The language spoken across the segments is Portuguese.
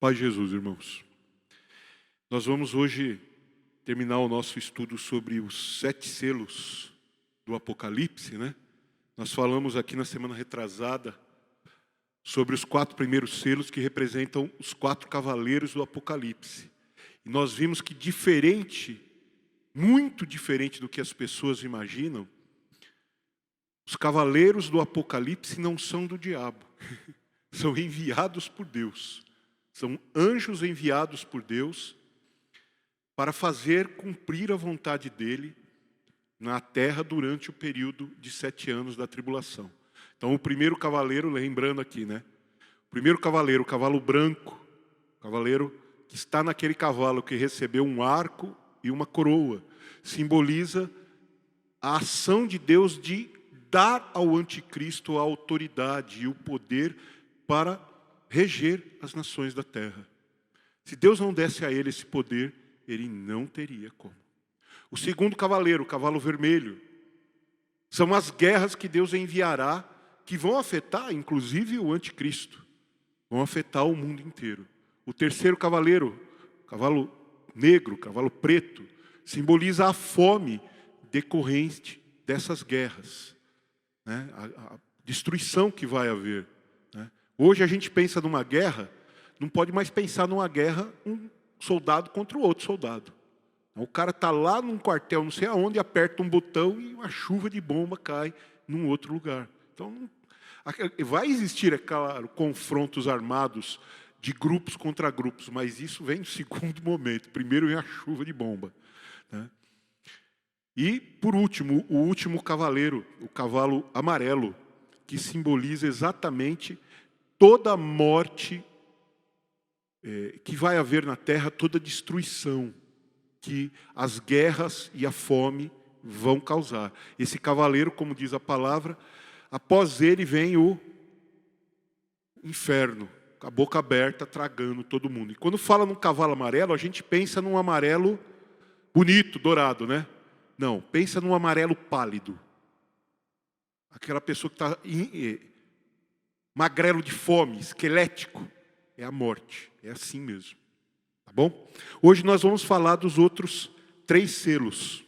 Paz de Jesus, irmãos. Nós vamos hoje terminar o nosso estudo sobre os 7 selos do Apocalipse, né? Nós falamos aqui na semana retrasada sobre os 4 primeiros selos que representam os 4 cavaleiros do Apocalipse. E nós vimos que muito diferente do que as pessoas imaginam, os cavaleiros do Apocalipse não são do diabo, são enviados por Deus. São anjos enviados por Deus para fazer cumprir a vontade dele na terra durante o período de 7 anos da tribulação. Então o primeiro cavaleiro, lembrando aqui, né? O primeiro cavaleiro, o cavalo branco, o cavaleiro que está naquele cavalo que recebeu um arco e uma coroa, simboliza a ação de Deus de dar ao anticristo a autoridade e o poder para reger as nações da terra. Se Deus não desse a ele esse poder, ele não teria como. O segundo cavaleiro, o cavalo vermelho, são as guerras que Deus enviará, que vão afetar, inclusive, o anticristo. Vão afetar o mundo inteiro. O terceiro cavaleiro, cavalo negro, cavalo preto, simboliza a fome decorrente dessas guerras, né? A destruição que vai haver. Hoje a gente pensa numa guerra, não pode mais pensar numa guerra um soldado contra o outro soldado. O cara está lá num quartel, não sei aonde, aperta um botão e uma chuva de bomba cai num outro lugar. Então, vai existir, é claro, confrontos armados de grupos contra grupos, mas isso vem no segundo momento. Primeiro vem a chuva de bomba, né? E, por último, o último cavaleiro, o cavalo amarelo, que simboliza exatamente toda a morte que vai haver na terra, toda a destruição que as guerras e a fome vão causar. Esse cavaleiro, como diz a palavra, após ele vem o inferno, com a boca aberta, tragando todo mundo. E quando fala num cavalo amarelo, a gente pensa num amarelo bonito, dourado, né? Não, pensa num amarelo pálido. Aquela pessoa que está magrelo de fome, esquelético, é a morte, é assim mesmo, tá bom? Hoje nós vamos falar dos outros 3 selos,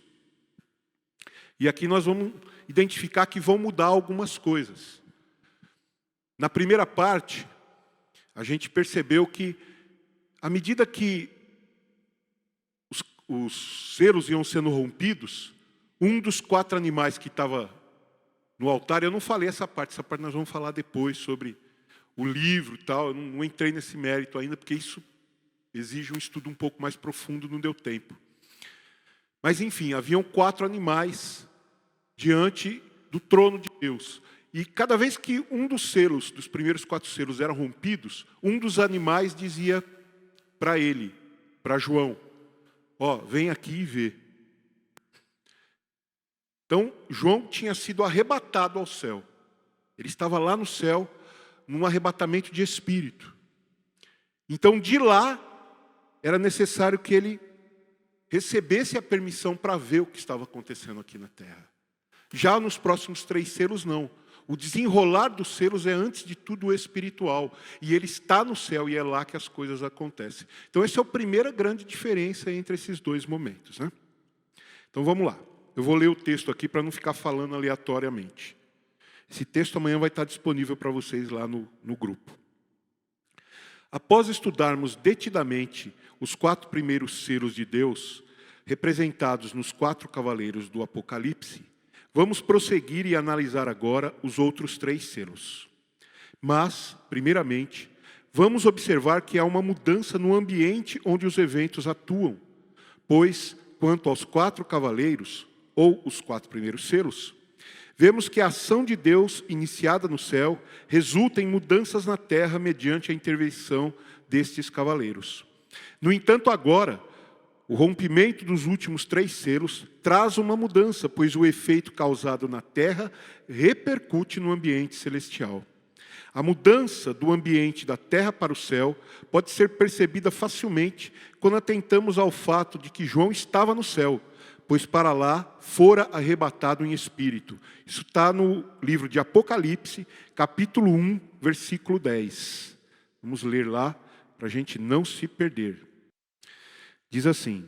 e aqui nós vamos identificar que vão mudar algumas coisas. Na primeira parte, a gente percebeu que, à medida que os selos iam sendo rompidos, um dos 4 animais que estava no altar, eu não falei essa parte nós vamos falar depois sobre o livro e tal, eu não entrei nesse mérito ainda, porque isso exige um estudo um pouco mais profundo, não deu tempo. Mas enfim, haviam 4 animais diante do trono de Deus. E cada vez que um dos selos, dos primeiros 4 selos eram rompidos, um dos animais dizia para ele, para João, ó, vem aqui e vê. Então, João tinha sido arrebatado ao céu. Ele estava lá no céu, num arrebatamento de espírito. Então, de lá, era necessário que ele recebesse a permissão para ver o que estava acontecendo aqui na terra. Já nos próximos 3 selos, não. O desenrolar dos selos é, antes de tudo, espiritual. E ele está no céu e é lá que as coisas acontecem. Então, essa é a primeira grande diferença entre esses 2 momentos, né? Então, vamos lá. Eu vou ler o texto aqui para não ficar falando aleatoriamente. Esse texto amanhã vai estar disponível para vocês lá no grupo. Após estudarmos detidamente os 4 primeiros selos de Deus, representados nos 4 cavaleiros do Apocalipse, vamos prosseguir e analisar agora os outros 3 selos. Mas, primeiramente, vamos observar que há uma mudança no ambiente onde os eventos atuam, pois, quanto aos 4 cavaleiros, ou os 4 primeiros selos, vemos que a ação de Deus iniciada no céu resulta em mudanças na terra mediante a intervenção destes cavaleiros. No entanto, agora, o rompimento dos últimos 3 selos traz uma mudança, pois o efeito causado na terra repercute no ambiente celestial. A mudança do ambiente da terra para o céu pode ser percebida facilmente quando atentamos ao fato de que João estava no céu, pois para lá fora arrebatado em espírito. Isso está no livro de Apocalipse, capítulo 1, versículo 10. Vamos ler lá, para a gente não se perder. Diz assim: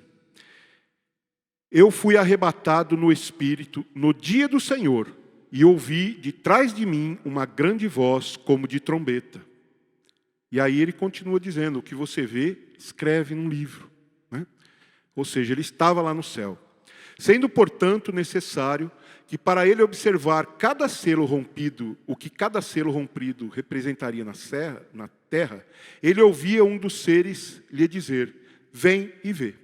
eu fui arrebatado no Espírito no dia do Senhor, e ouvi de trás de mim uma grande voz como de trombeta. E aí ele continua dizendo: o que você vê, escreve num livro. Né? Ou seja, ele estava lá no céu. Sendo, portanto, necessário que para ele observar cada selo rompido, o que cada selo rompido representaria na terra, ele ouvia um dos seres lhe dizer: vem e vê.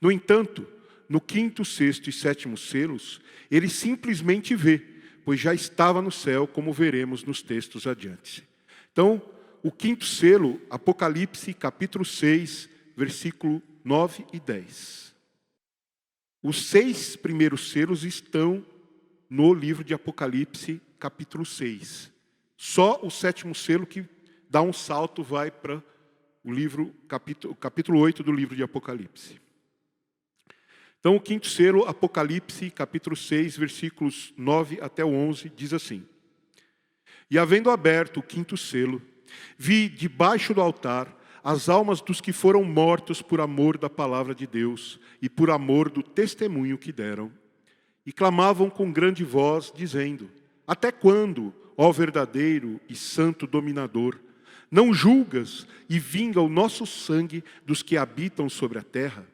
No entanto, no quinto, sexto e sétimo selos, ele simplesmente vê, pois já estava no céu, como veremos nos textos adiante. Então, o quinto selo, Apocalipse, capítulo 6, versículo 9 e 10. Os 6 primeiros selos estão no livro de Apocalipse, capítulo 6. Só o sétimo selo que dá um salto vai para o livro, capítulo 8 do livro de Apocalipse. Então, o quinto selo, Apocalipse, capítulo 6, versículos 9 até o 11, diz assim: e havendo aberto o quinto selo, vi debaixo do altar as almas dos que foram mortos por amor da palavra de Deus e por amor do testemunho que deram. E clamavam com grande voz, dizendo: até quando, ó verdadeiro e santo dominador, não julgas e vinga o nosso sangue dos que habitam sobre a terra?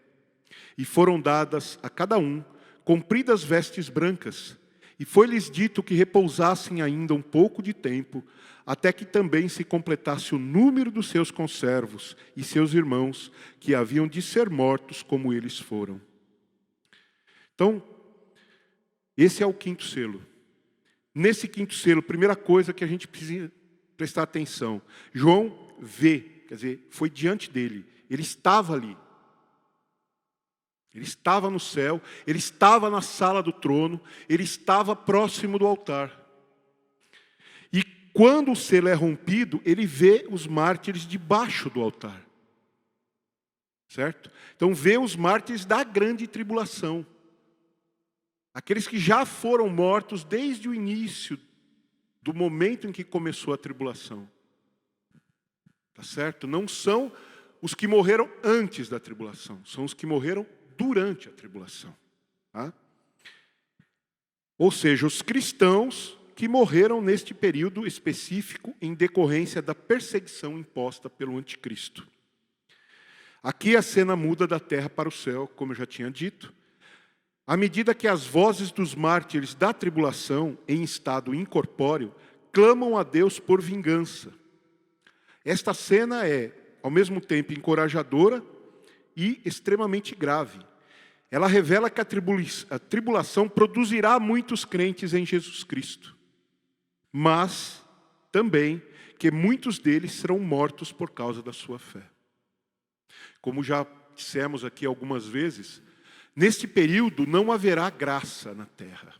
E foram dadas a cada um compridas vestes brancas, e foi-lhes dito que repousassem ainda um pouco de tempo, até que também se completasse o número dos seus conservos e seus irmãos, que haviam de ser mortos como eles foram. Então, esse é o quinto selo. Nesse quinto selo, primeira coisa que a gente precisa prestar atenção: João vê, quer dizer, foi diante dele, ele estava ali. Ele estava no céu, ele estava na sala do trono, ele estava próximo do altar. E quando o selo é rompido, ele vê os mártires debaixo do altar. Certo? Então vê os mártires da grande tribulação. Aqueles que já foram mortos desde o início, do momento em que começou a tribulação. Tá certo? Não são os que morreram antes da tribulação, são os que morreram durante a tribulação. Tá? Ou seja, os cristãos que morreram neste período específico em decorrência da perseguição imposta pelo anticristo. Aqui a cena muda da terra para o céu, como eu já tinha dito. À medida que as vozes dos mártires da tribulação, em estado incorpóreo, clamam a Deus por vingança. Esta cena é, ao mesmo tempo, encorajadora e extremamente grave. Ela revela que a tribulação produzirá muitos crentes em Jesus Cristo, mas também que muitos deles serão mortos por causa da sua fé. Como já dissemos aqui algumas vezes, neste período não haverá graça na terra.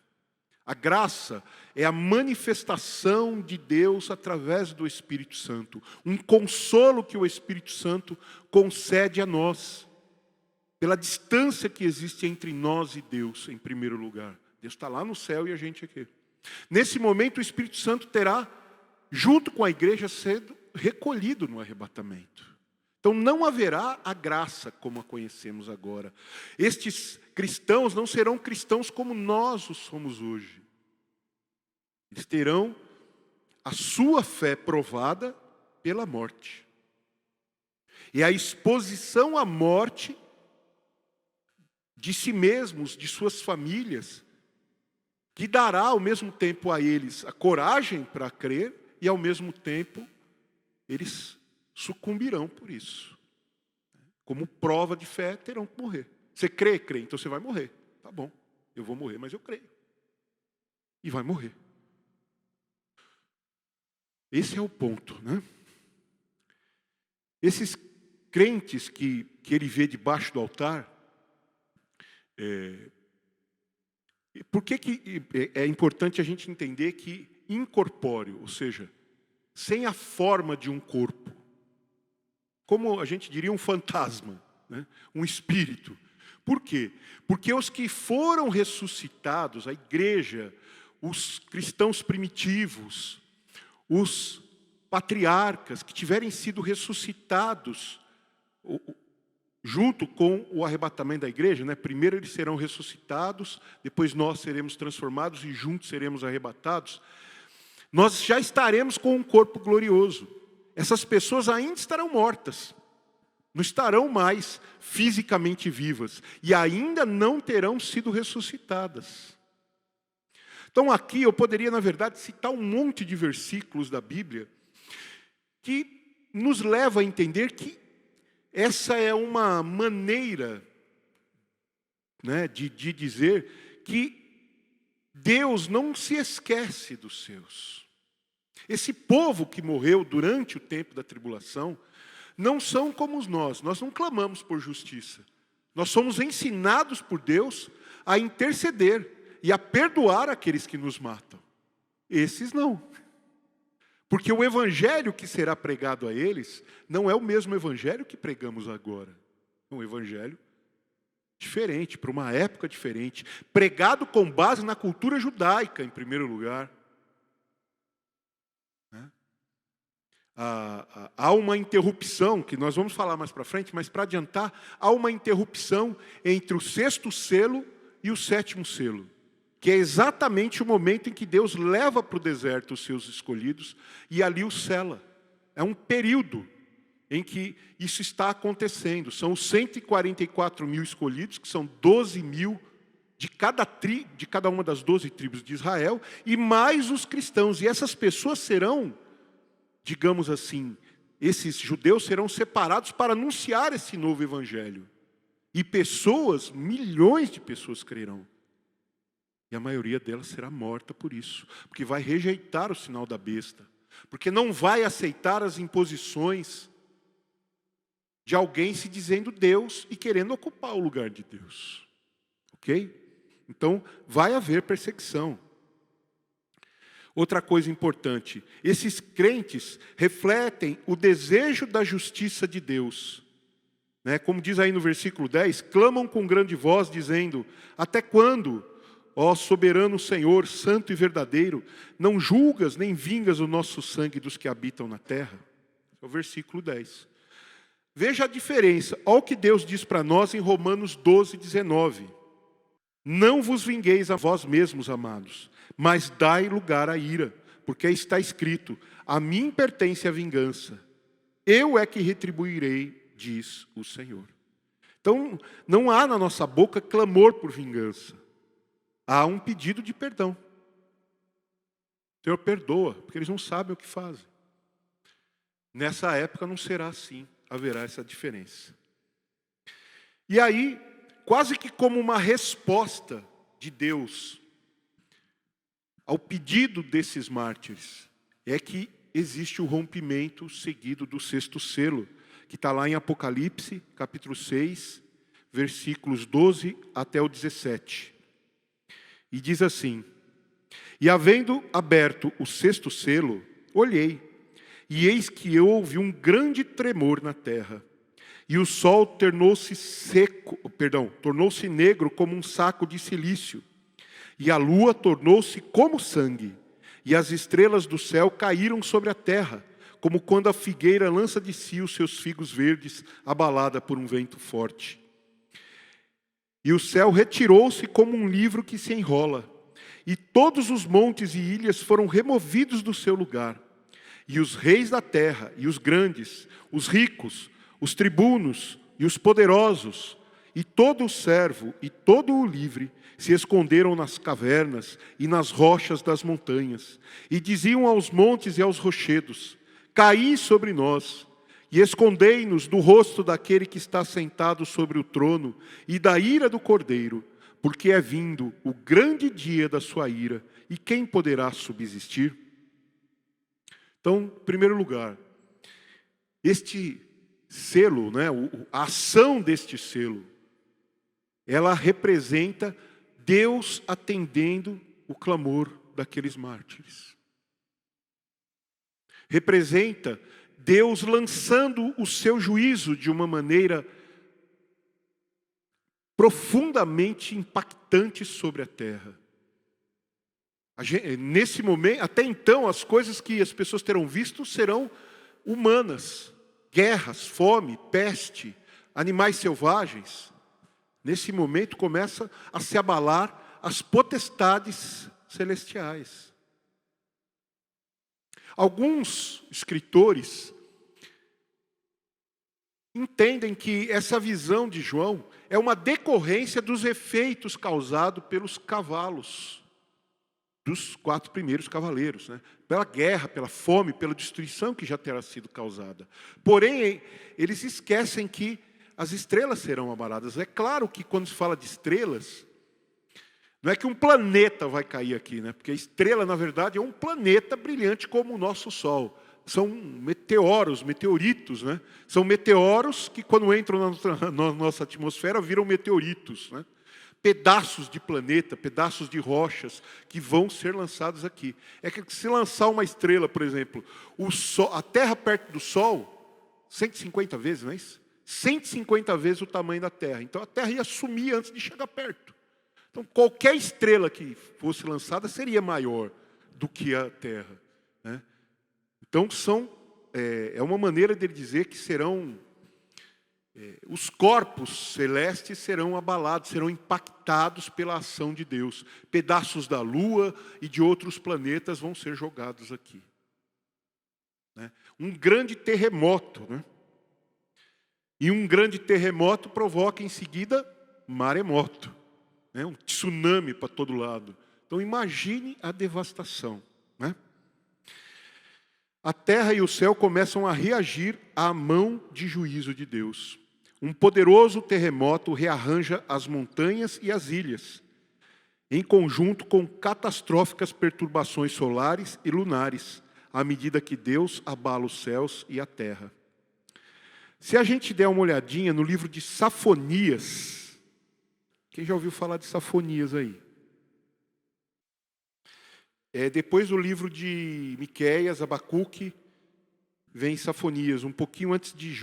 A graça é a manifestação de Deus através do Espírito Santo. Um consolo que o Espírito Santo concede a nós. Pela distância que existe entre nós e Deus, em primeiro lugar. Deus está lá no céu e a gente aqui. Nesse momento o Espírito Santo terá, junto com a igreja, sendo recolhido no arrebatamento. Então não haverá a graça como a conhecemos agora. Estes cristãos não serão cristãos como nós o somos hoje. Eles terão a sua fé provada pela morte. E a exposição à morte de si mesmos, de suas famílias, que dará ao mesmo tempo a eles a coragem para crer e ao mesmo tempo eles sucumbirão por isso. Como prova de fé, terão que morrer. Você crê? Crê, então você vai morrer. Tá bom, eu vou morrer, mas eu creio. E vai morrer. Esse é o ponto, né? Esses crentes que ele vê debaixo do altar, por que é importante a gente entender que incorpóreo, ou seja, sem a forma de um corpo, como a gente diria um fantasma, né? Um espírito. Por quê? Porque os que foram ressuscitados, a igreja, os cristãos primitivos, os patriarcas que tiverem sido ressuscitados junto com o arrebatamento da igreja, né? Primeiro eles serão ressuscitados, depois nós seremos transformados e juntos seremos arrebatados. Nós já estaremos com um corpo glorioso. Essas pessoas ainda estarão mortas, não estarão mais fisicamente vivas e ainda não terão sido ressuscitadas. Então aqui eu poderia, na verdade, citar um monte de versículos da Bíblia que nos leva a entender que essa é uma maneira, né, de dizer que Deus não se esquece dos seus. Esse povo que morreu durante o tempo da tribulação não são como nós não clamamos por justiça. Nós somos ensinados por Deus a interceder e a perdoar aqueles que nos matam. Esses não. Porque o evangelho que será pregado a eles não é o mesmo evangelho que pregamos agora. É um evangelho diferente, para uma época diferente, pregado com base na cultura judaica, em primeiro lugar. Há uma interrupção, que nós vamos falar mais para frente, mas para adiantar, há uma interrupção entre o 6º selo e o 7º selo. Que é exatamente o momento em que Deus leva para o deserto os seus escolhidos e ali os sela. É um período em que isso está acontecendo. São os 144 mil escolhidos, que são 12 mil de cada uma das 12 tribos de Israel, e mais os cristãos. E essas pessoas serão, digamos assim, esses judeus serão separados para anunciar esse novo evangelho. E pessoas, milhões de pessoas crerão. E a maioria delas será morta por isso, porque vai rejeitar o sinal da besta, porque não vai aceitar as imposições de alguém se dizendo Deus e querendo ocupar o lugar de Deus. Ok? Então, vai haver perseguição. Outra coisa importante, esses crentes refletem o desejo da justiça de Deus. Né? Como diz aí no versículo 10, clamam com grande voz, dizendo, até quando, ó soberano Senhor, santo e verdadeiro, não julgas nem vingas o nosso sangue dos que habitam na terra? É o versículo 10. Veja a diferença. Olha o que Deus diz para nós em Romanos 12, 19. Não vos vingueis a vós mesmos, amados, mas dai lugar à ira, porque está escrito, a mim pertence a vingança. Eu é que retribuirei, diz o Senhor. Então, não há na nossa boca clamor por vingança. Há um pedido de perdão. O Senhor perdoa, porque eles não sabem o que fazem. Nessa época não será assim, haverá essa diferença. E aí, quase que como uma resposta de Deus ao pedido desses mártires, é que existe o rompimento seguido do 6º selo, que está lá em Apocalipse, capítulo 6, versículos 12 até o 17. E diz assim, e havendo aberto o 6º selo, olhei, e eis que houve um grande tremor na terra, e o sol tornou-se negro como um saco de cilício, e a lua tornou-se como sangue, e as estrelas do céu caíram sobre a terra, como quando a figueira lança de si os seus figos verdes, abalada por um vento forte. E o céu retirou-se como um livro que se enrola, e todos os montes e ilhas foram removidos do seu lugar. E os reis da terra, e os grandes, os ricos, os tribunos e os poderosos, e todo o servo e todo o livre, se esconderam nas cavernas e nas rochas das montanhas, e diziam aos montes e aos rochedos, caí sobre nós, e escondei-nos do rosto daquele que está sentado sobre o trono, e da ira do Cordeiro, porque é vindo o grande dia da sua ira, e quem poderá subsistir? Então, em primeiro lugar, este selo, né, a ação deste selo, ela representa Deus atendendo o clamor daqueles mártires. Representa Deus lançando o seu juízo de uma maneira profundamente impactante sobre a terra. Nesse momento, até então, as coisas que as pessoas terão visto serão humanas. Guerras, fome, peste, animais selvagens. Nesse momento começa a se abalar as potestades celestiais. Alguns escritores entendem que essa visão de João é uma decorrência dos efeitos causados pelos cavalos, dos 4 primeiros cavaleiros, né? Pela guerra, pela fome, pela destruição que já terá sido causada. Porém, eles esquecem que as estrelas serão abaladas. É claro que quando se fala de estrelas, não é que um planeta vai cair aqui, né? Porque a estrela, na verdade, é um planeta brilhante como o nosso Sol. São meteoros, meteoritos, né? São meteoros que, quando entram na nossa atmosfera, viram meteoritos, né? Pedaços de planeta, pedaços de rochas que vão ser lançados aqui. É que se lançar uma estrela, por exemplo, o Sol, a Terra perto do Sol, 150 vezes, não é isso? 150 vezes o tamanho da Terra. Então a Terra ia sumir antes de chegar perto. Então qualquer estrela que fosse lançada seria maior do que a Terra, né? Então é uma maneira dele dizer que serão os corpos celestes serão abalados, serão impactados pela ação de Deus. Pedaços da Lua e de outros planetas vão ser jogados aqui, né? Um grande terremoto, né? E um grande terremoto provoca em seguida maremoto, né? Um tsunami para todo lado. Então imagine a devastação, né? A terra e o céu começam a reagir à mão de juízo de Deus. Um poderoso terremoto rearranja as montanhas e as ilhas, em conjunto com catastróficas perturbações solares e lunares, à medida que Deus abala os céus e a terra. Se a gente der uma olhadinha no livro de Safonias, quem já ouviu falar de Safonias aí? Depois do livro de Miqueias, Abacuque, vem Safonias, um pouquinho antes de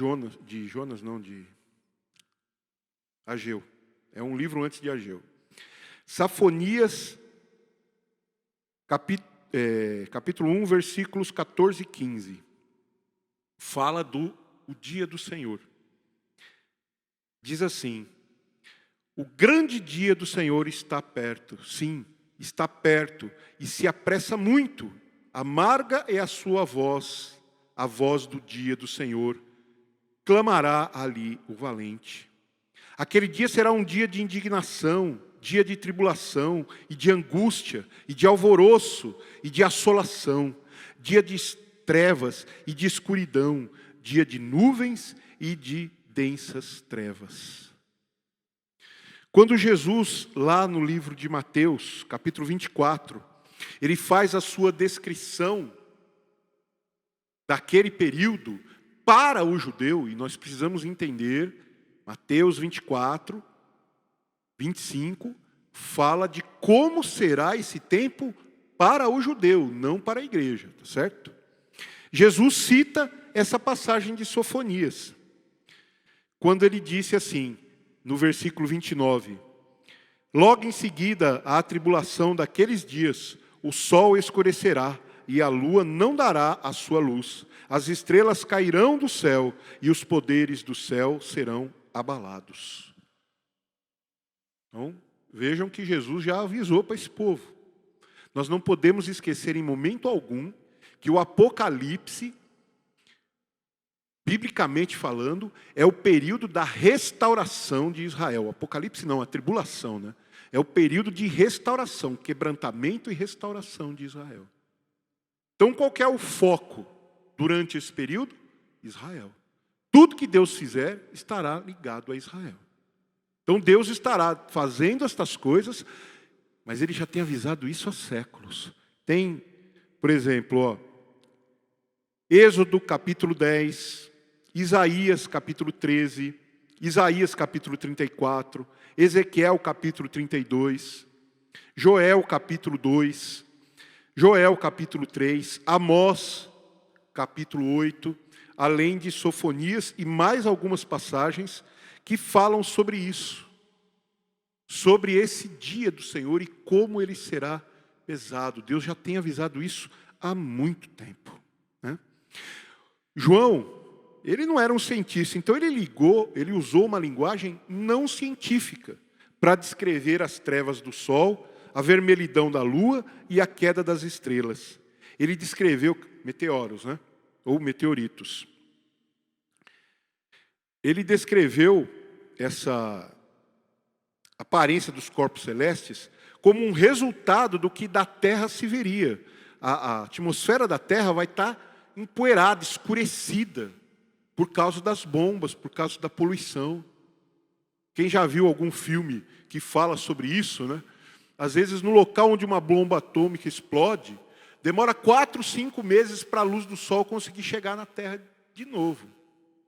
de Ageu. É um livro antes de Ageu. Safonias, capítulo 1, versículos 14 e 15. Fala do dia do Senhor. Diz assim: o grande dia do Senhor está perto. Sim, está perto e se apressa muito. Amarga é a sua voz, a voz do dia do Senhor. Clamará ali o valente. Aquele dia será um dia de indignação, dia de tribulação e de angústia e de alvoroço e de assolação, dia de trevas e de escuridão, dia de nuvens e de densas trevas. Quando Jesus, lá no livro de Mateus, capítulo 24, ele faz a sua descrição daquele período para o judeu, e nós precisamos entender, Mateus 24, 25, fala de como será esse tempo para o judeu, não para a igreja, tá certo? Jesus cita essa passagem de Sofonias, quando ele disse assim, no versículo 29, logo em seguida à tribulação daqueles dias, o sol escurecerá e a lua não dará a sua luz, as estrelas cairão do céu e os poderes do céu serão abalados. Então, vejam que Jesus já avisou para esse povo. Nós não podemos esquecer em momento algum que o Apocalipse, biblicamente falando, é o período da restauração de Israel. Apocalipse não, a tribulação, né? É o período de restauração, quebrantamento e restauração de Israel. Então, qual que é o foco durante esse período? Israel. Tudo que Deus fizer estará ligado a Israel. Então Deus estará fazendo estas coisas, mas Ele já tem avisado isso há séculos. Tem, por exemplo, Êxodo capítulo 10, Isaías capítulo 13, Isaías capítulo 34, Ezequiel capítulo 32, Joel capítulo 2, Joel capítulo 3, Amós capítulo 8, além de Sofonias e mais algumas passagens que falam sobre isso, sobre esse dia do Senhor e como ele será pesado. Deus já tem avisado isso há muito tempo, né? João, ele não era um cientista, então ele usou uma linguagem não científica para descrever as trevas do sol, a vermelhidão da lua e a queda das estrelas. Ele descreveu meteoros, né? Ou meteoritos. Ele descreveu essa aparência dos corpos celestes como um resultado do que da Terra se veria. A atmosfera da Terra vai estar empoeirada, escurecida, por causa das bombas, por causa da poluição. Quem já viu algum filme que fala sobre isso, né? Às vezes no local onde uma bomba atômica explode, demora 4, 5 meses para a luz do sol conseguir chegar na Terra de novo.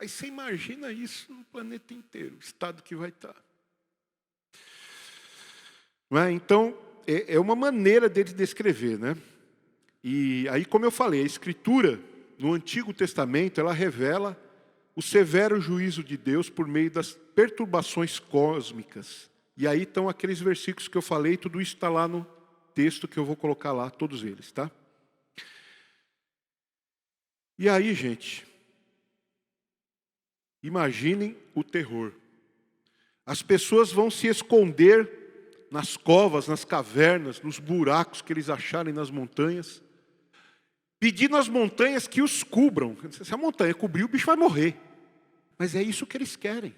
Aí você imagina isso no planeta inteiro, o estado que vai estar. Não é? Então, é uma maneira dele descrever, né? E aí, como eu falei, a Escritura, no Antigo Testamento, ela revela o severo juízo de Deus por meio das perturbações cósmicas. E aí estão aqueles versículos que eu falei, tudo isso está lá no texto que eu vou colocar lá, todos eles, tá? E aí, gente, imaginem o terror. As pessoas vão se esconder nas covas, nas cavernas, nos buracos que eles acharem nas montanhas, pedindo às montanhas que os cubram. Se a montanha cobrir, o bicho vai morrer. Mas é isso que eles querem.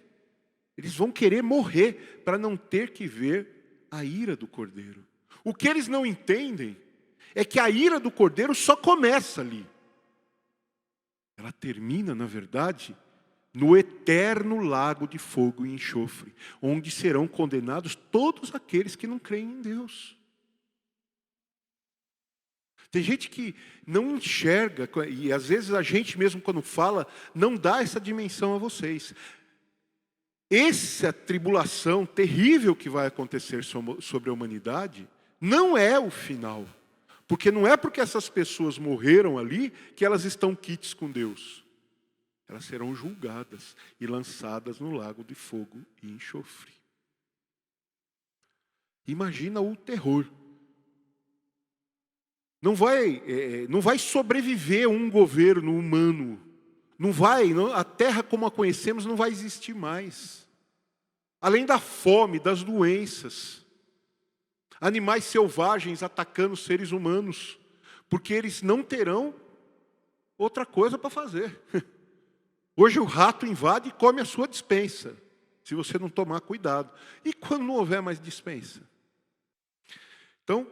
Eles vão querer morrer para não ter que ver a ira do Cordeiro. O que eles não entendem é que a ira do Cordeiro só começa ali. Ela termina, na verdade, no eterno lago de fogo e enxofre, onde serão condenados todos aqueles que não creem em Deus. Tem gente que não enxerga, e às vezes a gente mesmo quando fala, não dá essa dimensão a vocês. Essa tribulação terrível que vai acontecer sobre a humanidade, não é o final. Porque não é porque essas pessoas morreram ali, que elas estão quites com Deus. Elas serão julgadas e lançadas no lago de fogo e enxofre. Imagina o terror. Não vai sobreviver um governo humano. A terra como a conhecemos não vai existir mais. Além da fome, das doenças. Animais selvagens atacando seres humanos. Porque eles não terão outra coisa para fazer. Hoje o rato invade e come a sua despensa. Se você não tomar cuidado. E quando não houver mais despensa? Então,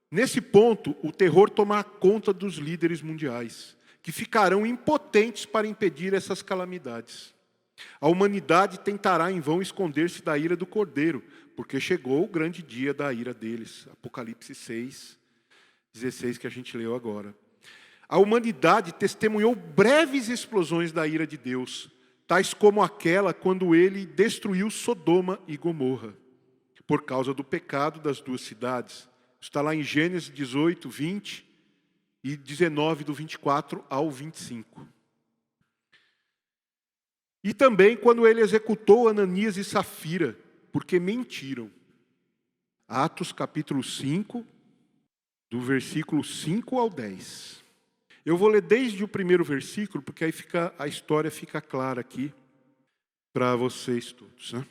nesse ponto, o terror tomará conta dos líderes mundiais, que ficarão impotentes para impedir essas calamidades. A humanidade tentará em vão esconder-se da ira do Cordeiro, porque chegou o grande dia da ira deles. Apocalipse 6, 16, que a gente leu agora. A humanidade testemunhou breves explosões da ira de Deus, tais como aquela quando ele destruiu Sodoma e Gomorra, por causa do pecado das duas cidades. Está lá em Gênesis 18, 20 e 19, do 24 ao 25. E também quando ele executou Ananias e Safira, porque mentiram. Atos capítulo 5, do versículo 5 ao 10. Eu vou ler desde o primeiro versículo, porque aí a história fica clara aqui para vocês todos, né?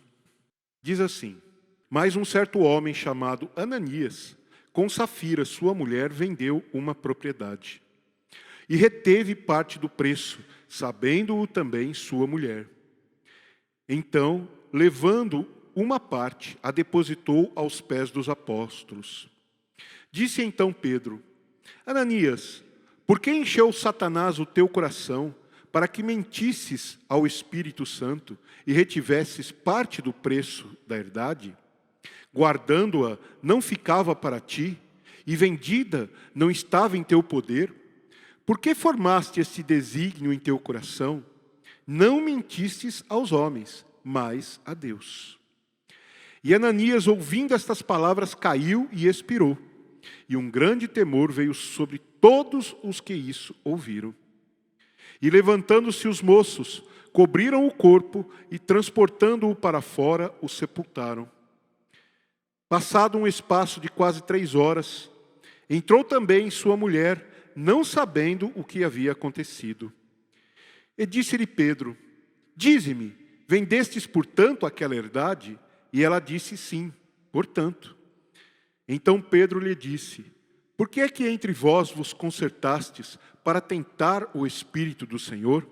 Diz assim: mas um certo homem chamado Ananias, com Safira, sua mulher, vendeu uma propriedade. E reteve parte do preço, sabendo-o também sua mulher. Então, levando uma parte, a depositou aos pés dos apóstolos. Disse então Pedro: Ananias, por que encheu Satanás o teu coração, para que mentisses ao Espírito Santo e retivesses parte do preço da herdade? Guardando-a, não ficava para ti, e vendida, não estava em teu poder? Por que formaste esse desígnio em teu coração? Não mentistes aos homens, mas a Deus. E Ananias, ouvindo estas palavras, caiu e expirou. E um grande temor veio sobre todos os que isso ouviram. E levantando-se os moços, cobriram o corpo e, transportando-o para fora, o sepultaram. Passado um espaço de quase 3 horas, Entrou também sua mulher, não sabendo o que havia acontecido. E disse-lhe Pedro: dize-me, vendestes portanto aquela herdade? E ela disse: sim, portanto. Então Pedro lhe disse: por que é que entre vós vos concertastes para tentar o Espírito do Senhor?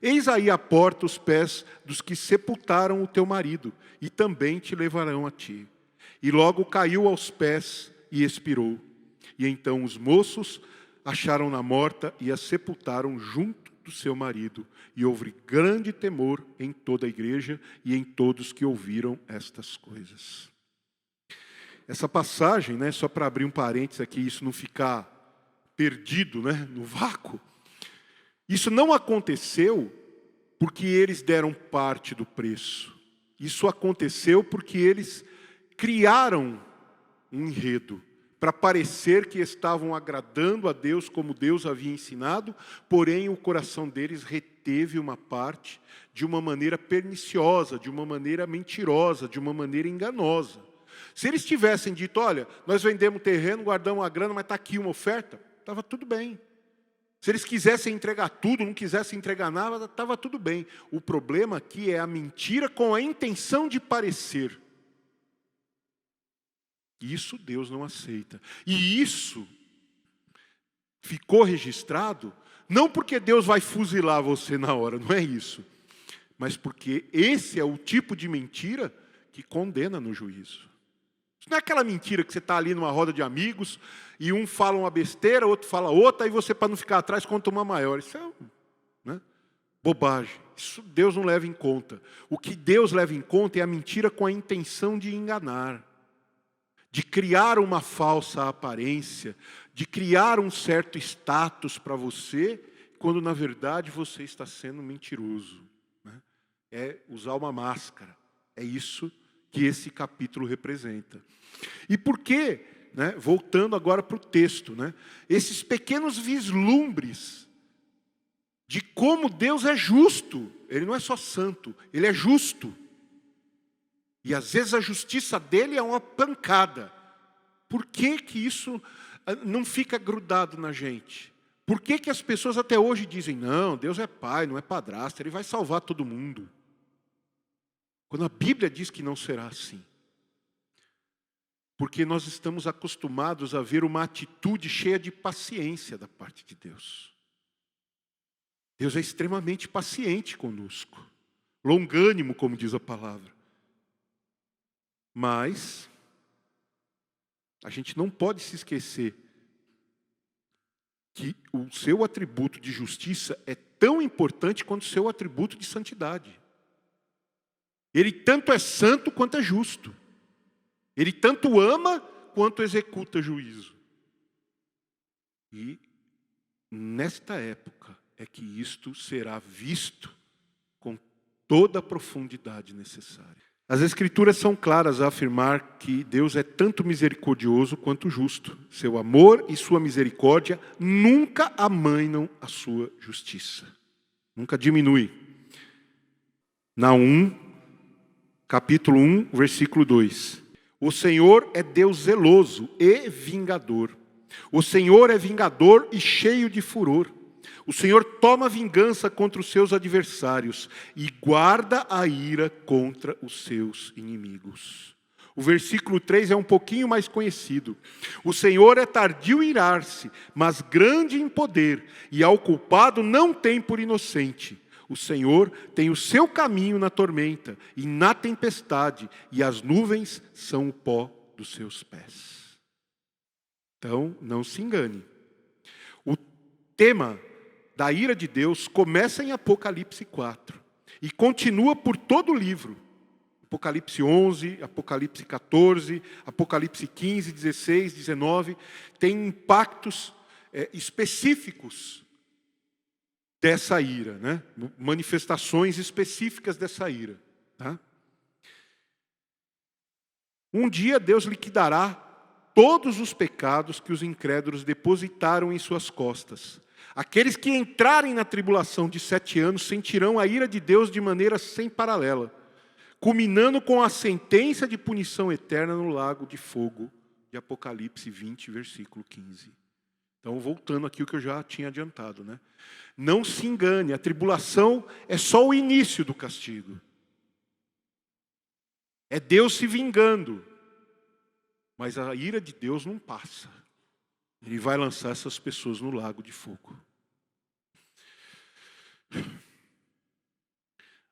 Eis aí à porta os pés dos que sepultaram o teu marido, e também te levarão a ti. E logo caiu aos pés e expirou. E então os moços acharam-na morta e a sepultaram junto do seu marido. E houve grande temor em toda a igreja e em todos que ouviram estas coisas. Essa passagem, né, só para abrir um parênteses aqui, isso não ficar perdido, né, no vácuo. Isso não aconteceu porque eles deram parte do preço. Isso aconteceu porque eles criaram um enredo para parecer que estavam agradando a Deus como Deus havia ensinado, porém o coração deles reteve uma parte de uma maneira perniciosa, de uma maneira mentirosa, de uma maneira enganosa. Se eles tivessem dito: olha, nós vendemos terreno, guardamos a grana, mas está aqui uma oferta, estava tudo bem. Se eles quisessem entregar tudo, não quisessem entregar nada, estava tudo bem. O problema aqui é a mentira com a intenção de parecer. Isso Deus não aceita. E isso ficou registrado, não porque Deus vai fuzilar você na hora, não é isso. Mas porque esse é o tipo de mentira que condena no juízo. Isso não é aquela mentira que você está ali numa roda de amigos e um fala uma besteira, outro fala outra, e você, para não ficar atrás, conta uma maior. Isso é, né, bobagem. Isso Deus não leva em conta. O que Deus leva em conta é a mentira com a intenção de enganar, de criar uma falsa aparência, de criar um certo status para você, quando na verdade você está sendo mentiroso. Né? É usar uma máscara. É isso que esse capítulo representa. E por quê? Né? Voltando agora para o texto, né? Esses pequenos vislumbres de como Deus é justo. Ele não é só santo, Ele é justo. E às vezes a justiça dele é uma pancada. Por que que isso não fica grudado na gente? Por que que as pessoas até hoje dizem: não, Deus é pai, não é padrasto, Ele vai salvar todo mundo? Quando a Bíblia diz que não será assim. Porque nós estamos acostumados a ver uma atitude cheia de paciência da parte de Deus. Deus é extremamente paciente conosco. Longânimo, como diz a palavra. Mas a gente não pode se esquecer que o seu atributo de justiça é tão importante quanto o seu atributo de santidade. Ele tanto é santo quanto é justo. Ele tanto ama quanto executa juízo. E nesta época é que isto será visto com toda a profundidade necessária. As Escrituras são claras a afirmar que Deus é tanto misericordioso quanto justo. Seu amor e sua misericórdia nunca amainam a sua justiça. Nunca diminui. Naum, capítulo 1, versículo 2. O Senhor é Deus zeloso e vingador. O Senhor é vingador e cheio de furor. O Senhor toma vingança contra os seus adversários e guarda a ira contra os seus inimigos. O versículo 3 é um pouquinho mais conhecido. O Senhor é tardio em irar-se, mas grande em poder, e ao culpado não tem por inocente. O Senhor tem o seu caminho na tormenta e na tempestade, e as nuvens são o pó dos seus pés. Então, não se engane. O tema da ira de Deus começa em Apocalipse 4 e continua por todo o livro. Apocalipse 11, Apocalipse 14, Apocalipse 15, 16, 19, tem impactos específicos dessa ira, né? Manifestações específicas dessa ira. Tá? Um dia Deus liquidará todos os pecados que os incrédulos depositaram em suas costas. Aqueles que entrarem na tribulação de 7 anos sentirão a ira de Deus de maneira sem paralela, culminando com a sentença de punição eterna no lago de fogo de Apocalipse 20, versículo 15. Então, voltando aqui o que eu já tinha adiantado, né? Não se engane, a tribulação é só o início do castigo. É Deus se vingando. Mas a ira de Deus não passa. Ele vai lançar essas pessoas no lago de fogo.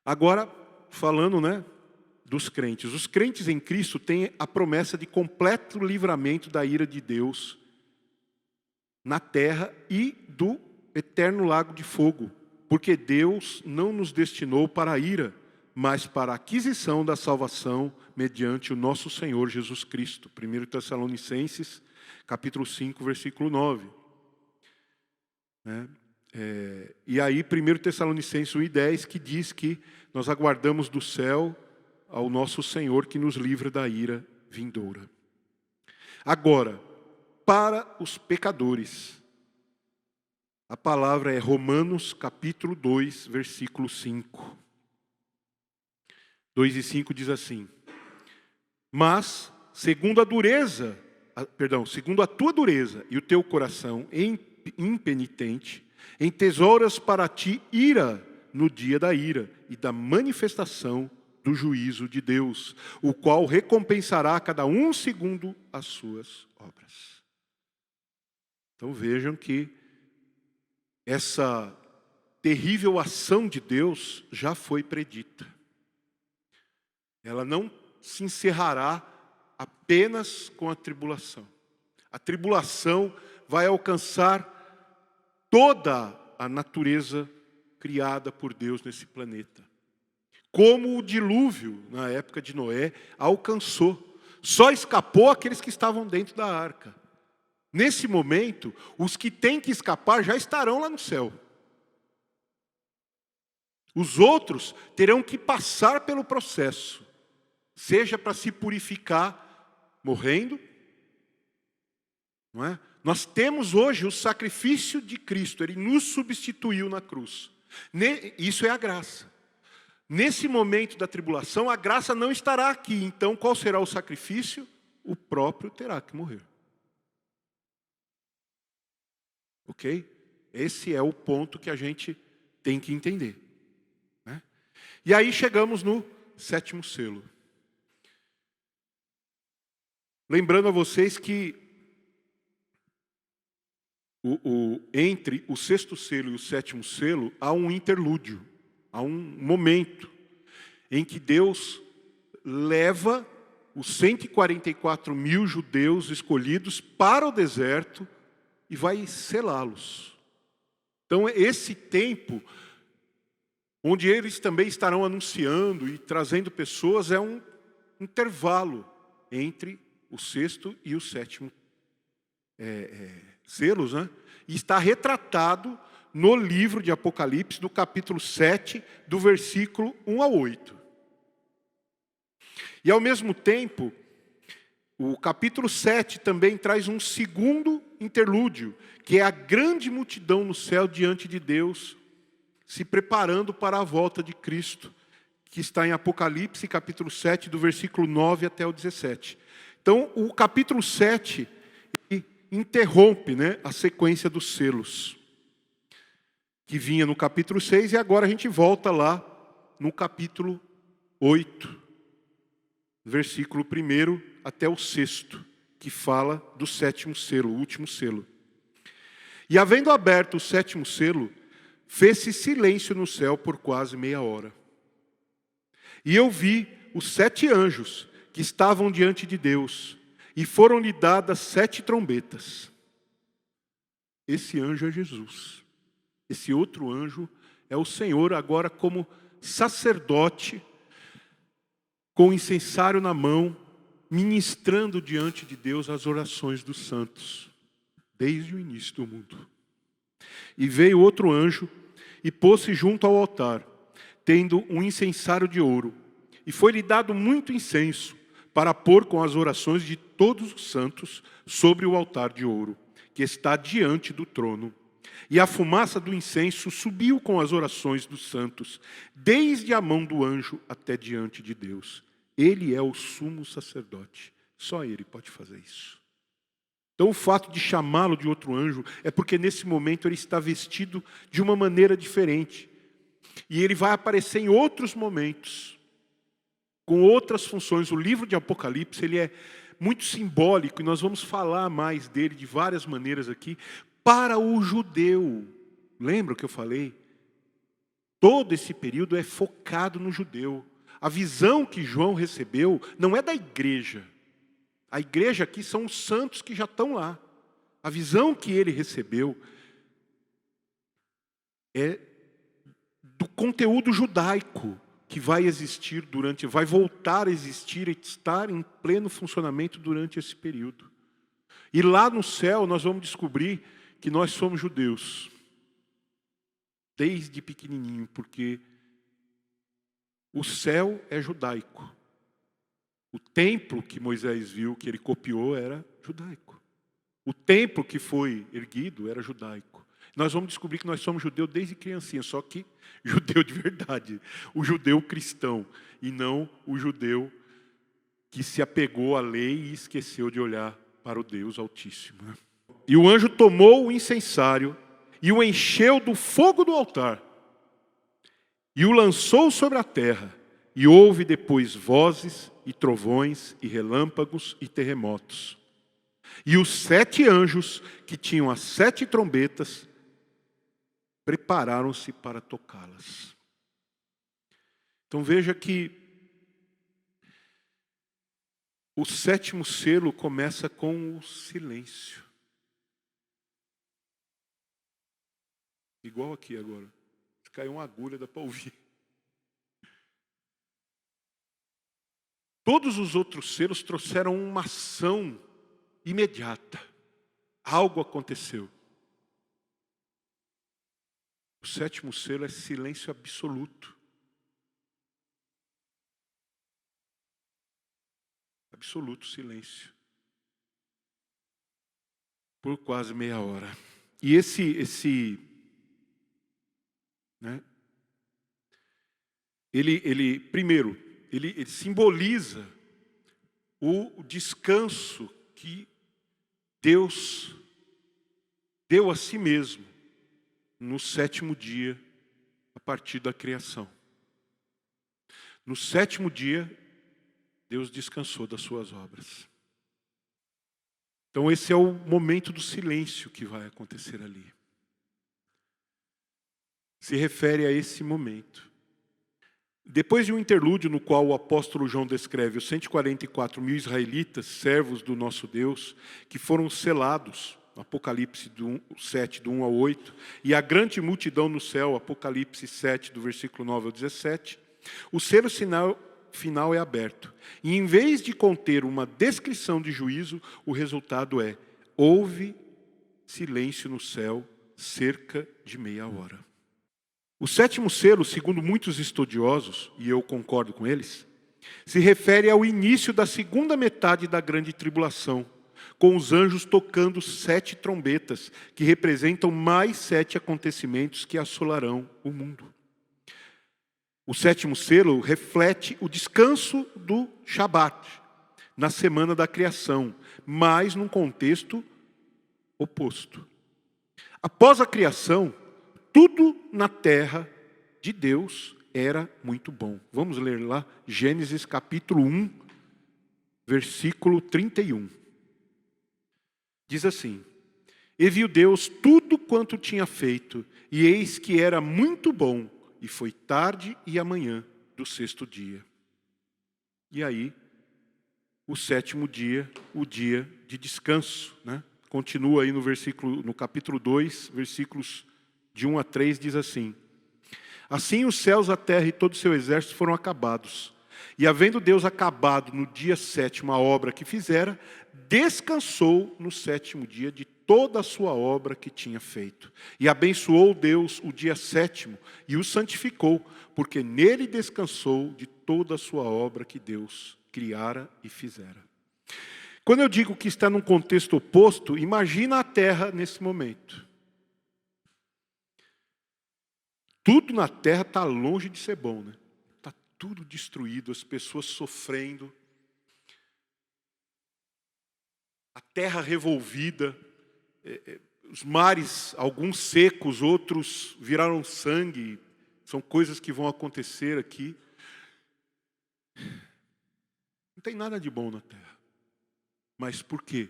Agora, falando, né, dos crentes. Os crentes em Cristo têm a promessa de completo livramento da ira de Deus na terra e do eterno lago de fogo. Porque Deus não nos destinou para a ira, mas para a aquisição da salvação mediante o nosso Senhor Jesus Cristo. 1 Tessalonicenses, capítulo 5, versículo 9. E aí, 1 Tessalonicenses 1:10, que diz que nós aguardamos do céu ao nosso Senhor que nos livra da ira vindoura. Agora, para os pecadores, a palavra é Romanos capítulo 2, versículo 5. 2 e 5 diz assim: mas, segundo a tua dureza e o teu coração impenitente, entesouras para ti ira no dia da ira e da manifestação do juízo de Deus, o qual recompensará a cada um segundo as suas obras. Então vejam que essa terrível ação de Deus já foi predita. Ela não se encerrará apenas com a tribulação. A tribulação vai alcançar toda a natureza criada por Deus nesse planeta. Como o dilúvio, na época de Noé, alcançou. Só escapou aqueles que estavam dentro da arca. Nesse momento, os que têm que escapar já estarão lá no céu. Os outros terão que passar pelo processo, seja para se purificar morrendo, não é? Nós temos hoje o sacrifício de Cristo, Ele nos substituiu na cruz. Isso é a graça. Nesse momento da tribulação, a graça não estará aqui. Então, qual será o sacrifício? O próprio terá que morrer. Ok? Esse é o ponto que a gente tem que entender, né? E aí chegamos no 7º selo. Lembrando a vocês que entre o 6º selo e o 7º selo há um interlúdio, há um momento em que Deus leva os 144 mil judeus escolhidos para o deserto e vai selá-los. Então esse tempo, onde eles também estarão anunciando e trazendo pessoas, é um intervalo entre o 6º e o 7º selos, né? E está retratado no livro de Apocalipse, do capítulo 7, do versículo 1 ao 8. E ao mesmo tempo, o capítulo 7 também traz um segundo interlúdio, que é a grande multidão no céu diante de Deus, se preparando para a volta de Cristo, que está em Apocalipse, capítulo 7, do versículo 9 até o 17. Então, o capítulo 7 interrompe, né, a sequência dos selos, que vinha no capítulo 6, e agora a gente volta lá no capítulo 8, versículo 1 até o 6º, que fala do 7º selo, o último selo. E havendo aberto o 7º selo, fez-se silêncio no céu por quase meia hora. E eu vi os 7 anjos que estavam diante de Deus, e foram-lhe dadas 7 trombetas. Esse anjo é Jesus. Esse outro anjo é o Senhor, agora como sacerdote, com o incensário na mão, ministrando diante de Deus as orações dos santos, desde o início do mundo. E veio outro anjo e pôs-se junto ao altar, tendo um incensário de ouro, e foi-lhe dado muito incenso, para pôr com as orações de todos os santos sobre o altar de ouro, que está diante do trono. E a fumaça do incenso subiu com as orações dos santos, desde a mão do anjo até diante de Deus. Ele é o sumo sacerdote. Só ele pode fazer isso. Então o fato de chamá-lo de outro anjo é porque nesse momento ele está vestido de uma maneira diferente. E ele vai aparecer em outros momentos, com outras funções. O livro de Apocalipse ele é muito simbólico, e nós vamos falar mais dele de várias maneiras aqui, para o judeu. Lembra o que eu falei? Todo esse período é focado no judeu. A visão que João recebeu não é da igreja. A igreja aqui são os santos que já estão lá. A visão que ele recebeu é do conteúdo judaico que vai existir vai voltar a existir e estar em pleno funcionamento durante esse período. E lá no céu nós vamos descobrir que nós somos judeus. Desde pequenininho, porque o céu é judaico. O templo que Moisés viu, que ele copiou, era judaico. O templo que foi erguido era judaico. Nós vamos descobrir que nós somos judeus desde criancinha, só que judeu de verdade. O judeu cristão, e não o judeu que se apegou à lei e esqueceu de olhar para o Deus Altíssimo. E o anjo tomou o incensário e o encheu do fogo do altar, e o lançou sobre a terra, e houve depois vozes, e trovões, e relâmpagos, e terremotos. E os 7 anjos, que tinham as 7 trombetas, prepararam-se para tocá-las. Então veja que o 7º selo começa com o silêncio. Igual aqui agora. Se cair uma agulha, dá para ouvir. Todos os outros selos trouxeram uma ação imediata. Algo aconteceu. O 7º selo é silêncio absoluto. Absoluto silêncio. Por quase meia hora. E ele simboliza o descanso que Deus deu a si mesmo no 7º dia, a partir da criação. No 7º dia, Deus descansou das suas obras. Então esse é o momento do silêncio que vai acontecer ali. Se refere a esse momento. Depois de um interlúdio no qual o apóstolo João descreve os 144 mil israelitas, servos do nosso Deus, que foram selados, Apocalipse 7, do 1 ao 8, e a grande multidão no céu, Apocalipse 7, do versículo 9 ao 17, o selo final é aberto. E em vez de conter uma descrição de juízo, o resultado é: houve silêncio no céu cerca de meia hora. O 7º selo, segundo muitos estudiosos, e eu concordo com eles, se refere ao início da segunda metade da grande tribulação, com os anjos tocando 7 trombetas, que representam mais 7 acontecimentos que assolarão o mundo. O 7º selo reflete o descanso do Shabat, na semana da criação, mas num contexto oposto. Após a criação, tudo na terra de Deus era muito bom. Vamos ler lá, Gênesis capítulo 1, versículo 31. Diz assim: E viu Deus tudo quanto tinha feito, e eis que era muito bom, e foi tarde e amanhã do 6º dia. E aí, o 7º dia, o dia de descanso, né? Continua aí no capítulo 2, versículos de 1 a 3, diz assim: Assim os céus, a terra e todo o seu exército foram acabados. E havendo Deus acabado no dia 7º a obra que fizera, descansou no 7º dia de toda a sua obra que tinha feito. E abençoou Deus o dia 7º e o santificou, porque nele descansou de toda a sua obra que Deus criara e fizera. Quando eu digo que está num contexto oposto, imagina a terra nesse momento. Tudo na terra está longe de ser bom, né? Está tudo destruído, as pessoas sofrendo. a terra revolvida, os mares, alguns secos, outros viraram sangue. São coisas que vão acontecer aqui. Não tem nada de bom na terra. Mas por quê?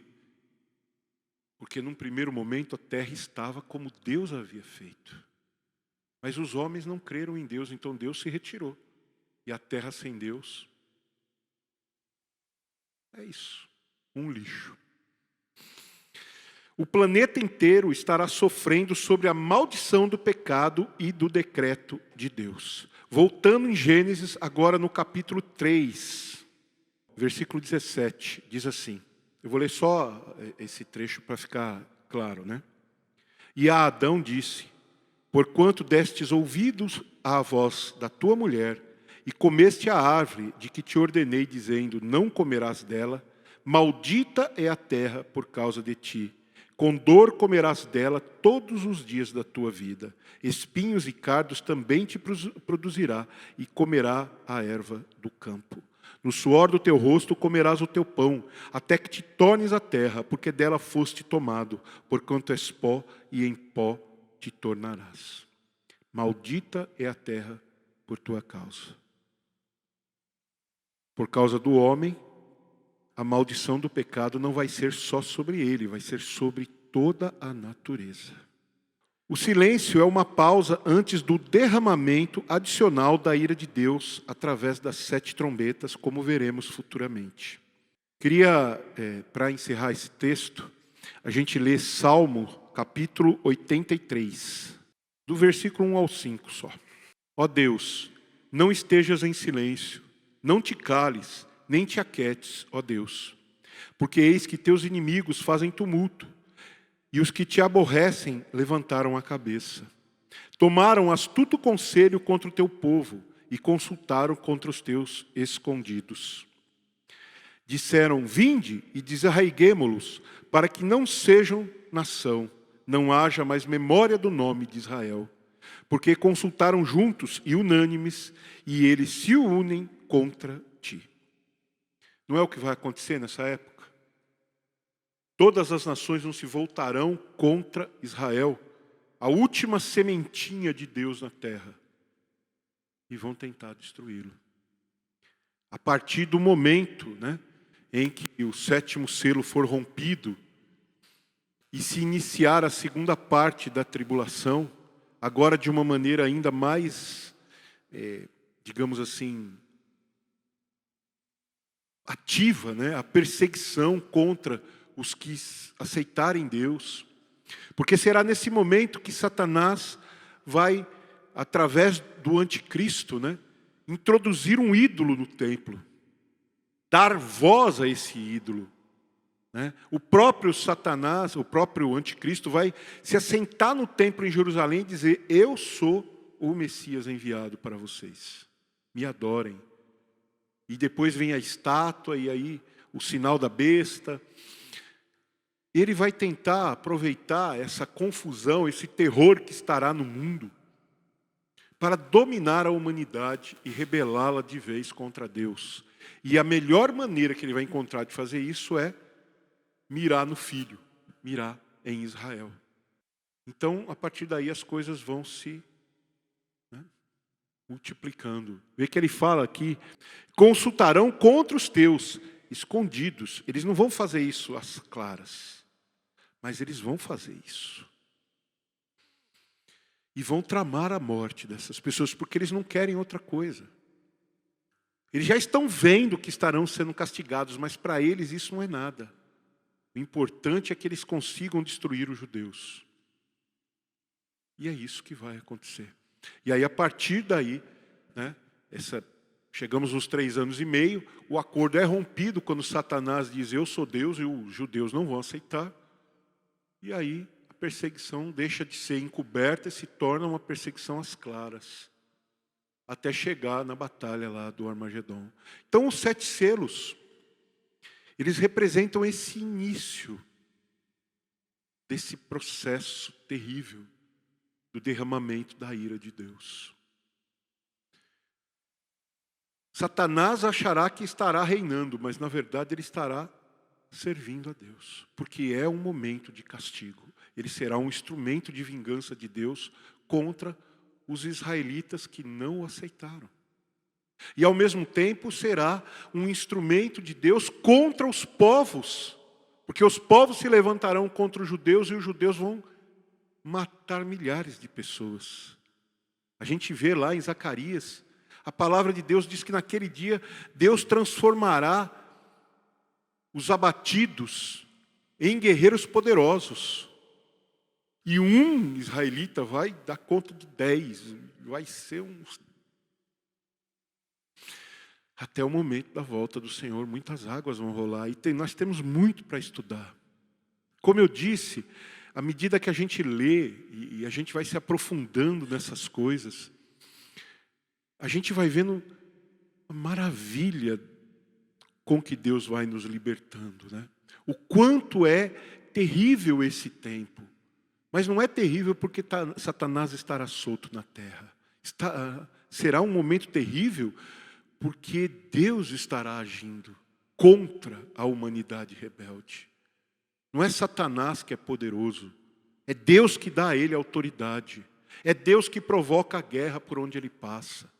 Porque num primeiro momento a terra estava como Deus havia feito. Mas os homens não creram em Deus, então Deus se retirou. E a terra sem Deus é isso, um lixo. O planeta inteiro estará sofrendo sobre a maldição do pecado e do decreto de Deus. Voltando em Gênesis, agora no capítulo 3, versículo 17, diz assim. Eu vou ler só esse trecho para ficar claro, né? E a Adão disse: porquanto destes ouvidos à voz da tua mulher, e comeste a árvore de que te ordenei, dizendo, não comerás dela, maldita é a terra por causa de ti. Com dor comerás dela todos os dias da tua vida. Espinhos e cardos também te produzirá, e comerá a erva do campo. No suor do teu rosto comerás o teu pão, até que te tornes a terra, porque dela foste tomado, porquanto és pó, e em pó te tornarás. Maldita é a terra por tua causa. Por causa do homem, a maldição do pecado não vai ser só sobre ele, vai ser sobre toda a natureza. O silêncio é uma pausa antes do derramamento adicional da ira de Deus através das 7 trombetas, como veremos futuramente. Queria, para encerrar esse texto, a gente ler Salmo, capítulo 83, do versículo 1 ao 5 só. Ó Deus, não estejas em silêncio, não te cales, nem te aquietes, ó Deus, porque eis que teus inimigos fazem tumulto, e os que te aborrecem levantaram a cabeça. Tomaram astuto conselho contra o teu povo, e consultaram contra os teus escondidos. Disseram, vinde e desarraiguemo-los, para que não sejam nação, não haja mais memória do nome de Israel. Porque consultaram juntos e unânimes, e eles se unem contra ti. Não é o que vai acontecer nessa época? Todas as nações não se voltarão contra Israel, a última sementinha de Deus na terra, e vão tentar destruí-lo. A partir do momento, em que o 7º selo for rompido e se iniciar a segunda parte da tribulação, agora de uma maneira ainda mais, digamos assim, ativa, a perseguição contra os que aceitarem Deus. Porque será nesse momento que Satanás vai, através do anticristo, introduzir um ídolo no templo. Dar voz a esse ídolo. O próprio Satanás, o próprio anticristo vai se assentar no templo em Jerusalém e dizer, eu sou o Messias enviado para vocês. Me adorem. E depois vem a estátua e aí o sinal da besta. Ele vai tentar aproveitar essa confusão, esse terror que estará no mundo, para dominar a humanidade e rebelá-la de vez contra Deus. E a melhor maneira que ele vai encontrar de fazer isso é mirar no Filho, mirar em Israel. Então, a partir daí as coisas vão se multiplicando. Vê que ele fala aqui, consultarão contra os teus, escondidos. Eles não vão fazer isso às claras, mas eles vão fazer isso. E vão tramar a morte dessas pessoas, porque eles não querem outra coisa. Eles já estão vendo que estarão sendo castigados, mas para eles isso não é nada. O importante é que eles consigam destruir os judeus. E é isso que vai acontecer. E aí, a partir daí, chegamos nos 3 anos e meio, o acordo é rompido quando Satanás diz, eu sou Deus, e os judeus não vão aceitar. E aí, a perseguição deixa de ser encoberta e se torna uma perseguição às claras. Até chegar na batalha lá do Armagedon. Então, os 7 selos, eles representam esse início desse processo terrível do derramamento da ira de Deus. Satanás achará que estará reinando, mas na verdade ele estará servindo a Deus, porque é um momento de castigo. Ele será um instrumento de vingança de Deus contra os israelitas que não o aceitaram. E ao mesmo tempo será um instrumento de Deus contra os povos, porque os povos se levantarão contra os judeus e os judeus vão matar milhares de pessoas. A gente vê lá em Zacarias, a palavra de Deus diz que naquele dia Deus transformará os abatidos em guerreiros poderosos. E um israelita vai dar conta de 10, vai ser até o momento da volta do Senhor, muitas águas vão rolar. E nós temos muito para estudar. Como eu disse, à medida que a gente lê e a gente vai se aprofundando nessas coisas, a gente vai vendo a maravilha com que Deus vai nos libertando, né? O quanto é terrível esse tempo. Mas não é terrível porque Satanás estará solto na terra. Será um momento terrível porque Deus estará agindo contra a humanidade rebelde. Não é Satanás que é poderoso, é Deus que dá a ele autoridade. É Deus que provoca a guerra por onde ele passa.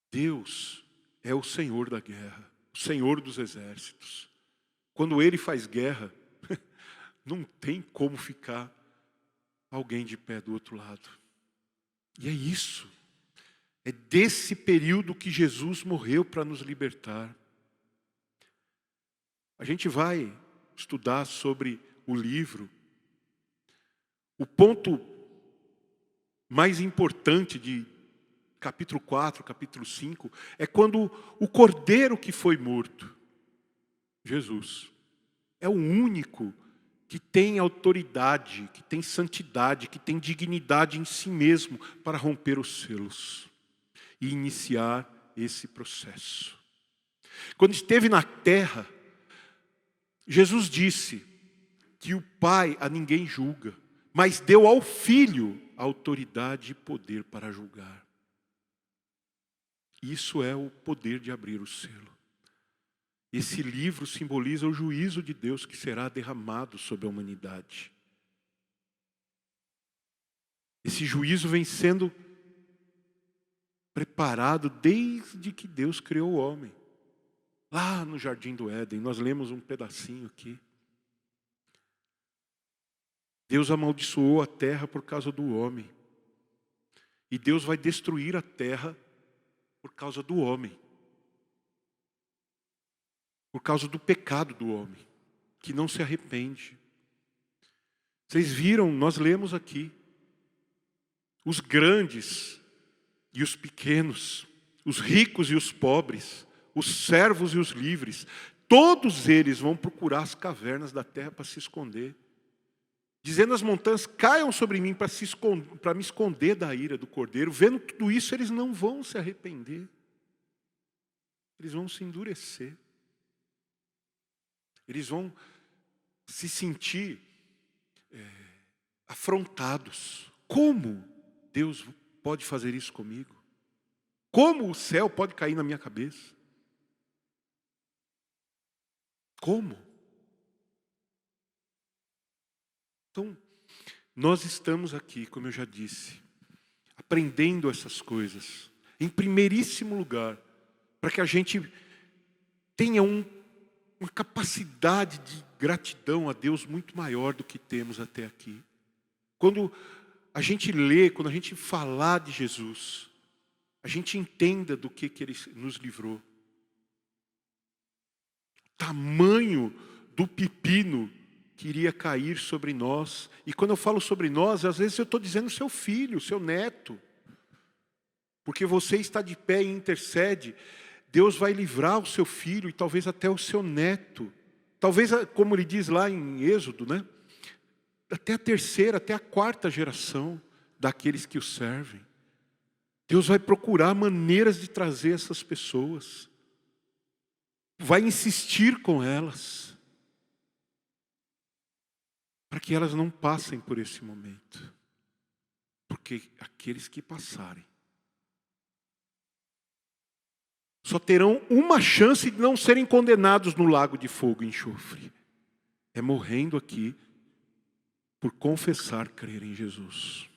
Deus é o Senhor da guerra, o Senhor dos exércitos. Quando Ele faz guerra, não tem como ficar alguém de pé do outro lado. E é isso. É desse período que Jesus morreu para nos libertar. A gente vai estudar sobre o livro. O ponto mais importante de capítulo 4, capítulo 5, é quando o cordeiro que foi morto, Jesus, é o único que tem autoridade, que tem santidade, que tem dignidade em si mesmo para romper os selos e iniciar esse processo. Quando esteve na terra, Jesus disse que o Pai a ninguém julga, mas deu ao Filho autoridade e poder para julgar. Isso é o poder de abrir o selo. Esse livro simboliza o juízo de Deus que será derramado sobre a humanidade. Esse juízo vem sendo preparado desde que Deus criou o homem. Lá no Jardim do Éden, nós lemos um pedacinho aqui. Deus amaldiçoou a terra por causa do homem. E Deus vai destruir a terra por causa do homem. Por causa do pecado do homem, que não se arrepende. Vocês viram, nós lemos aqui, os grandes e os pequenos, os ricos e os pobres, os servos e os livres, todos eles vão procurar as cavernas da terra para se esconder. Dizendo às montanhas, caiam sobre mim para me esconder da ira do cordeiro. Vendo tudo isso, eles não vão se arrepender. Eles vão se endurecer. Eles vão se sentir afrontados. Como Deus pode fazer isso comigo? Como o céu pode cair na minha cabeça? Como? Então, nós estamos aqui, como eu já disse, aprendendo essas coisas, em primeiríssimo lugar, para que a gente tenha uma capacidade de gratidão a Deus muito maior do que temos até aqui. Quando a gente lê, quando a gente falar de Jesus, a gente entenda do que Ele nos livrou. O tamanho do pepino que iria cair sobre nós. E quando eu falo sobre nós, às vezes eu estou dizendo seu filho, seu neto. Porque você está de pé e intercede. Deus vai livrar o seu filho e talvez até o seu neto. Talvez, como ele diz lá em Êxodo, né? Até a terceira, até a quarta geração daqueles que o servem. Deus vai procurar maneiras de trazer essas pessoas. Vai insistir com elas. Para que elas não passem por esse momento. Porque aqueles que passarem só terão uma chance de não serem condenados no lago de fogo e enxofre. É morrendo aqui por confessar crer em Jesus.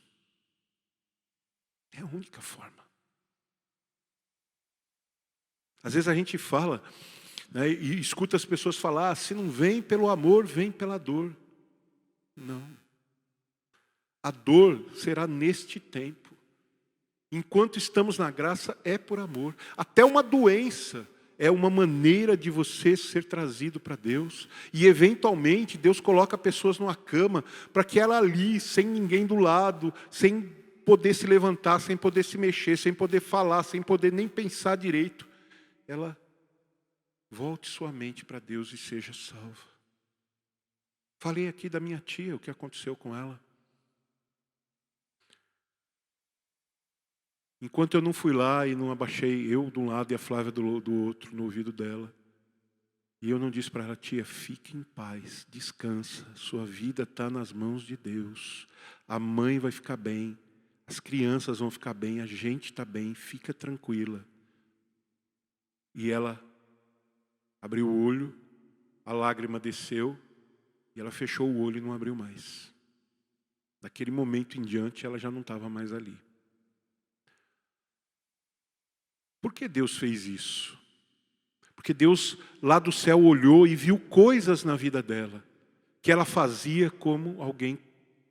É a única forma. Às vezes a gente fala, né, e escuta as pessoas falar, se não vem pelo amor, vem pela dor. Não. A dor será neste tempo. Enquanto estamos na graça, é por amor. Até uma doença é uma maneira de você ser trazido para Deus. E eventualmente Deus coloca pessoas numa cama para que ela ali, sem ninguém do lado, sem poder se levantar, sem poder se mexer, sem poder falar, sem poder nem pensar direito, ela volte sua mente para Deus e seja salva. Falei aqui da minha tia, o que aconteceu com ela. Enquanto eu não fui lá e não abaixei eu de um lado e a Flávia do outro no ouvido dela. E eu não disse para ela, tia, fique em paz, descansa, sua vida está nas mãos de Deus. A mãe vai ficar bem, as crianças vão ficar bem, a gente está bem, fica tranquila. E ela abriu o olho, a lágrima desceu e ela fechou o olho e não abriu mais. Daquele momento em diante ela já não estava mais ali. Por que Deus fez isso? Porque Deus lá do céu olhou e viu coisas na vida dela, que ela fazia como alguém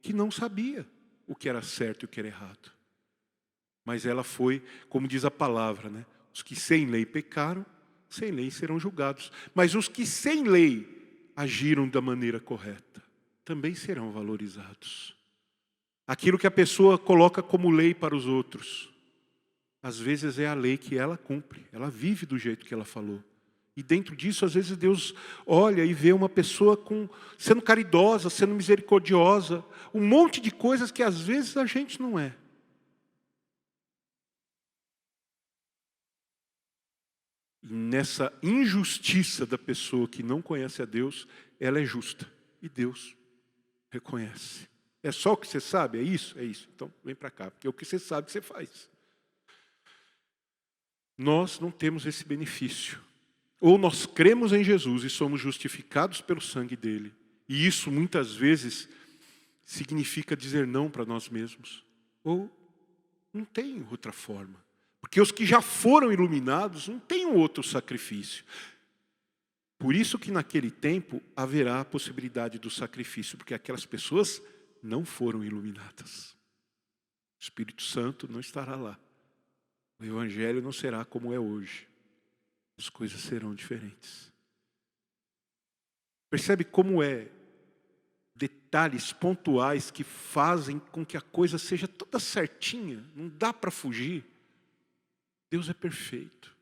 que não sabia o que era certo e o que era errado. Mas ela foi, como diz a palavra, né? Os que sem lei pecaram, sem lei serão julgados. Mas os que sem lei agiram da maneira correta, também serão valorizados. Aquilo que a pessoa coloca como lei para os outros, às vezes é a lei que ela cumpre, ela vive do jeito que ela falou. E dentro disso, às vezes Deus olha e vê uma pessoa sendo caridosa, sendo misericordiosa, um monte de coisas que às vezes a gente não é. E nessa injustiça da pessoa que não conhece a Deus, ela é justa. E Deus reconhece. É só o que você sabe? É isso? É isso. Então vem para cá, porque o que você sabe você faz. Nós não temos esse benefício. Ou nós cremos em Jesus e somos justificados pelo sangue dele. E isso muitas vezes significa dizer não para nós mesmos. Ou não tem outra forma. Porque os que já foram iluminados não têm um outro sacrifício. Por isso que naquele tempo haverá a possibilidade do sacrifício. Porque aquelas pessoas não foram iluminadas. O Espírito Santo não estará lá. O Evangelho não será como é hoje. As coisas serão diferentes. Percebe como é detalhes pontuais que fazem com que a coisa seja toda certinha, não dá para fugir. Deus é perfeito.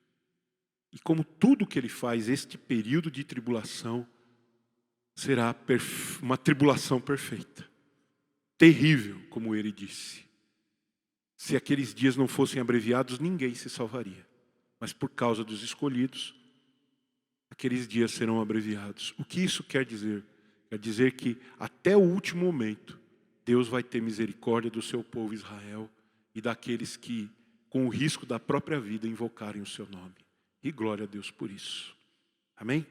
E como tudo que Ele faz, este período de tribulação será uma tribulação perfeita. Terrível, como Ele disse. Se aqueles dias não fossem abreviados, ninguém se salvaria. Mas por causa dos escolhidos, aqueles dias serão abreviados. O que isso quer dizer? Quer dizer que até o último momento, Deus vai ter misericórdia do seu povo Israel e daqueles que, com o risco da própria vida, invocarem o seu nome. E glória a Deus por isso. Amém?